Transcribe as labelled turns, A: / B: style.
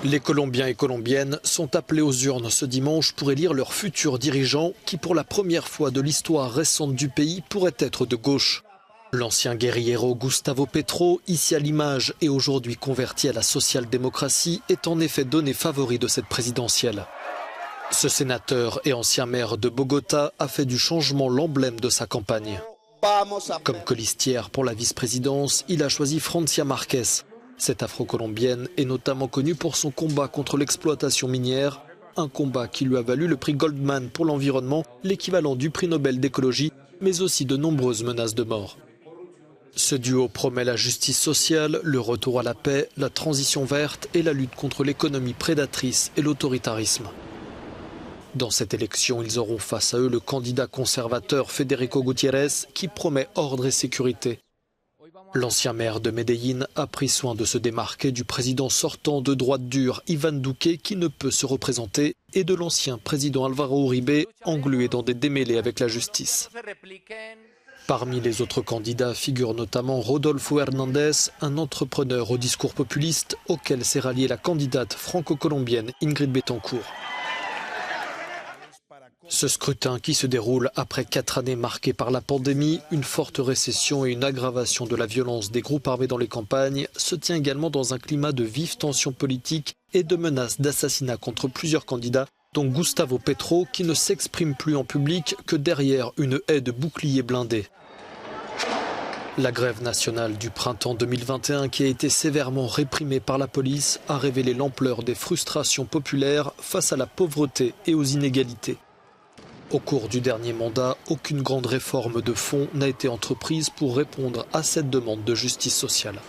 A: Les Colombiens et Colombiennes sont appelés aux urnes ce dimanche pour élire leurs futurs dirigeants qui, pour la première fois de l'histoire récente du pays, pourraient être de gauche. L'ancien guerriero Gustavo Petro, ici à l'image et aujourd'hui converti à la social-démocratie, est en effet donné favori de cette présidentielle. Ce sénateur et ancien maire de Bogota a fait du changement l'emblème de sa campagne. Comme colistière pour la vice-présidence, il a choisi Francia Márquez. Cette afro-colombienne est notamment connue pour son combat contre l'exploitation minière, un combat qui lui a valu le prix Goldman pour l'environnement, l'équivalent du prix Nobel d'écologie, mais aussi de nombreuses menaces de mort. Ce duo promet la justice sociale, le retour à la paix, la transition verte et la lutte contre l'économie prédatrice et l'autoritarisme. Dans cette élection, ils auront face à eux le candidat conservateur Federico Gutiérrez qui promet ordre et sécurité. L'ancien maire de Medellín a pris soin de se démarquer du président sortant de droite dure Iván Duque qui ne peut se représenter et de l'ancien président Álvaro Uribe englué dans des démêlés avec la justice. Parmi les autres candidats figure notamment Rodolfo Hernández, un entrepreneur au discours populiste auquel s'est ralliée la candidate franco-colombienne Ingrid Betancourt. Ce scrutin qui se déroule après 4 années marquées par la pandémie, une forte récession et une aggravation de la violence des groupes armés dans les campagnes se tient également dans un climat de vives tensions politiques et de menaces d'assassinat contre plusieurs candidats, dont Gustavo Petro qui ne s'exprime plus en public que derrière une haie de boucliers blindés. La grève nationale du printemps 2021 qui a été sévèrement réprimée par la police a révélé l'ampleur des frustrations populaires face à la pauvreté et aux inégalités. Au cours du dernier mandat, aucune grande réforme de fond n'a été entreprise pour répondre à cette demande de justice sociale.